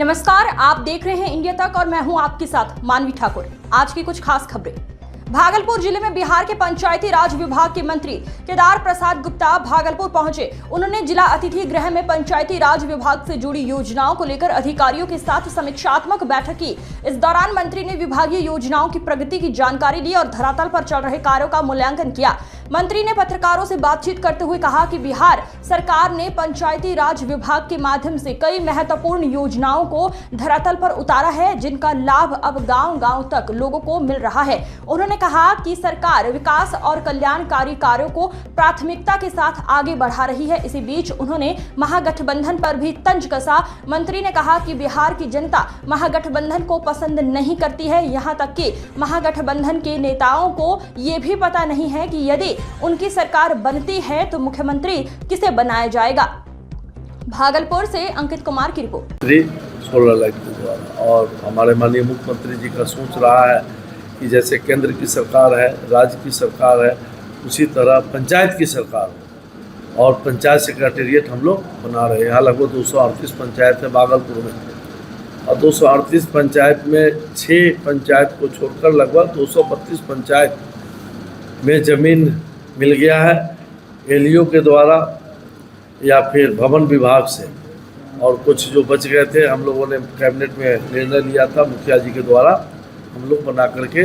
नमस्कार, आप देख रहे हैं इंडिया तक और मैं हूं आपके साथ मानवी ठाकुर। आज की कुछ खास खबरें। भागलपुर जिले में बिहार के पंचायती राज विभाग के मंत्री केदार प्रसाद गुप्ता भागलपुर पहुंचे। उन्होंने जिला अतिथि गृह में पंचायती राज विभाग से जुड़ी योजनाओं को लेकर अधिकारियों के साथ समीक्षात्मक बैठक की। इस दौरान मंत्री ने विभागीय योजनाओं की प्रगति की जानकारी ली और धरातल पर चल रहे कार्यों का मूल्यांकन किया। मंत्री ने पत्रकारों से बातचीत करते हुए कहा कि बिहार सरकार ने पंचायती राज विभाग के माध्यम से कई महत्वपूर्ण योजनाओं को धरातल पर उतारा है, जिनका लाभ अब गांव-गांव तक लोगों को मिल रहा है। उन्होंने कहा कि सरकार विकास और कल्याणकारी कार्यों को प्राथमिकता के साथ आगे बढ़ा रही है। इसी बीच उन्होंने महागठबंधन पर भी तंज कसा। मंत्री ने कहा कि बिहार की जनता महागठबंधन को पसंद नहीं करती है। यहां तक कि महागठबंधन के नेताओं को ये भी पता नहीं है कि यदि उनकी सरकार बनती है तो मुख्यमंत्री किसे बनाया जाएगा। भागलपुर से अंकित कुमार की रिपोर्ट। 16 लाख के द्वारा और हमारे माननीय मुख्यमंत्री जी का सोच रहा है कि जैसे केंद्र की सरकार है, राज्य की सरकार है, उसी तरह पंचायत की सरकार हो और पंचायत सेक्रेटेरिएट हम लोग बना रहे हैं। यहाँ लगभग 238 पंचायत है भागलपुर में और 238 पंचायत में 6 पंचायत को छोड़कर लगभग 232 पंचायत में ज़मीन मिल गया है एलईओ के द्वारा या फिर भवन विभाग से, और कुछ जो बच गए थे हम लोगों ने कैबिनेट में निर्णय लिया था मुखिया जी के द्वारा, हम लोग बना करके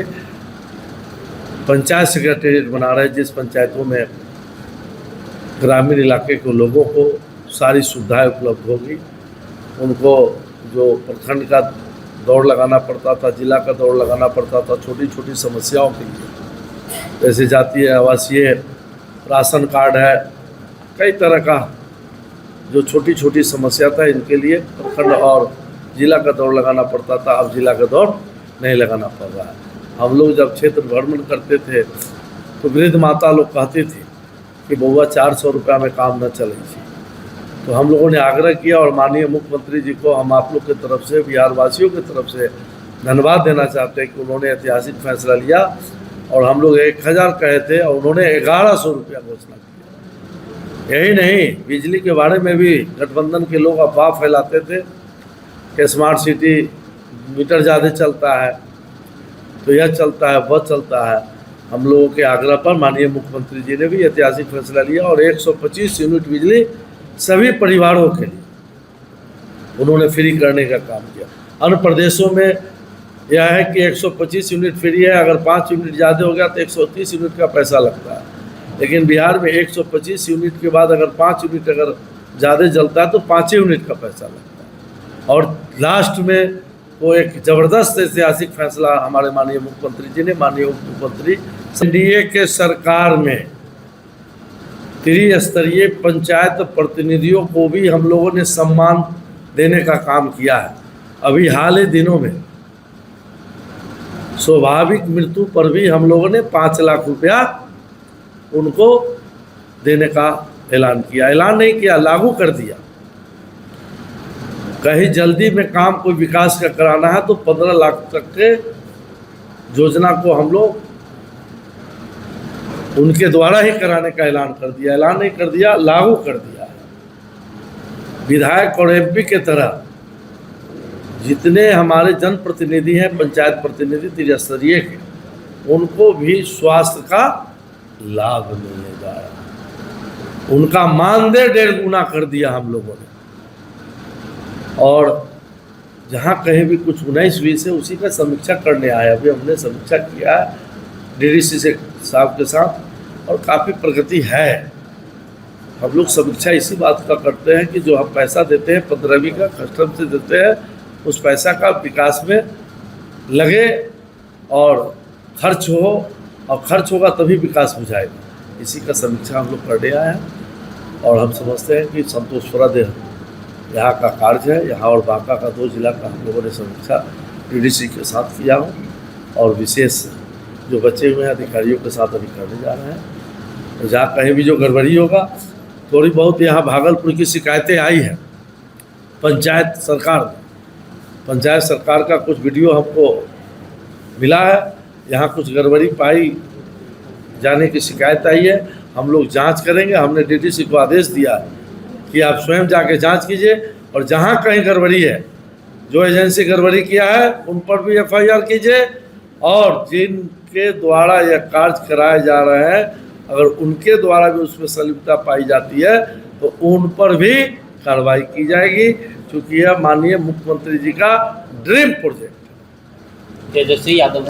पंचायत सेक्रेटेरिएट बना रहे हैं, जिस पंचायतों में ग्रामीण इलाके के लोगों को सारी सुविधाएं उपलब्ध होगी। उनको जो प्रखंड का दौड़ लगाना पड़ता था, जिला का दौड़ लगाना पड़ता था छोटी छोटी समस्याओं के लिए, जैसे जातीय आवासीय राशन कार्ड है, कई तरह का जो छोटी छोटी समस्या था, इनके लिए प्रखंड और जिला का दौड़ लगाना पड़ता था। अब जिला का दौड़ नहीं लगाना पड़ रहा है। हम लोग जब क्षेत्र भ्रमण करते थे तो वृद्ध माता लोग कहती थी कि बउआ 400 रुपया में काम न चले। तो हम लोगों ने आग्रह किया और माननीय मुख्यमंत्री जी को हम आप लोग की तरफ से, बिहार वासियों की तरफ से धन्यवाद देना चाहते हैं कि उन्होंने ऐतिहासिक फैसला लिया और हम लोग 1000 कहे थे और उन्होंने 1100 रुपया घोषणा किया। यही नहीं, बिजली के बारे में भी गठबंधन के लोग अफवाह फैलाते थे कि स्मार्ट सिटी मीटर ज़्यादा चलता है, तो यह चलता है वह चलता है। हम लोगों के आग्रह पर माननीय मुख्यमंत्री जी ने भी ऐतिहासिक फैसला लिया और 125 यूनिट बिजली सभी परिवारों के लिए उन्होंने फ्री करने का काम किया। अन्य प्रदेशों में यह है कि 125 यूनिट फ्री है, अगर 5 यूनिट ज़्यादा हो गया तो 130 यूनिट का पैसा लगता है, लेकिन बिहार में 125 यूनिट के बाद अगर 5 यूनिट अगर ज़्यादा जलता है तो 5 यूनिट का पैसा लगता है। और लास्ट में वो एक ज़बरदस्त ऐतिहासिक फैसला हमारे माननीय मुख्यमंत्री जी ने, माननीय उप मुख्यमंत्री एनडीए के सरकार में त्रिस्तरीय पंचायत प्रतिनिधियों को भी हम लोगों ने सम्मान देने का काम किया है। अभी हाल ही दिनों में स्वाभाविक मृत्यु पर भी हम लोगों ने 5 लाख रुपया उनको देने का ऐलान किया। ऐलान नहीं किया, लागू कर दिया। कहीं जल्दी में काम कोई विकास का कराना है तो 15 लाख तक के योजना को हम लोग उनके द्वारा ही कराने का ऐलान कर दिया। ऐलान नहीं कर दिया, लागू कर दिया है। विधायक और एमपी के तरह जितने हमारे जनप्रतिनिधि हैं, पंचायत प्रतिनिधि त्रिस्तरीय के, उनको भी स्वास्थ्य का लाभ मिलने जा रहा है। उनका मानदेय 1.5 गुना कर दिया हम लोगों ने। और जहाँ कहीं भी कुछ 19-20 है उसी का समीक्षा करने आया। अभी हमने समीक्षा किया है डीडीसी से साहब के साथ और काफ़ी प्रगति है। हम लोग समीक्षा इसी बात का करते हैं कि जो हम पैसा देते हैं 15वीं का कस्टम से देते हैं, उस पैसा का विकास में लगे और खर्च हो, और खर्च होगा तभी विकास हो जाएगा। इसी का समीक्षा हम लोग करने आए हैं और हम समझते हैं कि संतोषप्रद यहाँ का कार्य है। यहाँ और बांका का 2 जिला का हम लोगों ने समीक्षा डीडीसी के साथ किया हो और विशेष जो बचे हुए हैं अधिकारियों के साथ अभी करने जा रहे हैं। जहाँ कहीं भी जो गड़बड़ी होगा, थोड़ी बहुत यहाँ भागलपुर की शिकायतें आई हैं पंचायत सरकार में। पंचायत सरकार का कुछ वीडियो हमको मिला है, यहाँ कुछ गड़बड़ी पाई जाने की शिकायत आई है। हम लोग जांच करेंगे। हमने डीडीसी को आदेश दिया कि आप स्वयं जाके जांच कीजिए और जहाँ कहीं गड़बड़ी है जो एजेंसी गड़बड़ी किया है उन पर भी FIR कीजिए, और जिनके द्वारा यह कार्य कराए जा रहे हैं अगर उनके द्वारा भी उसमें संलिप्तता पाई जाती है तो उन पर भी कार्रवाई की जाएगी, क्योंकि यह माननीय मुख्यमंत्री जी का ड्रीम प्रोजेक्ट है। तेजस्वी यादव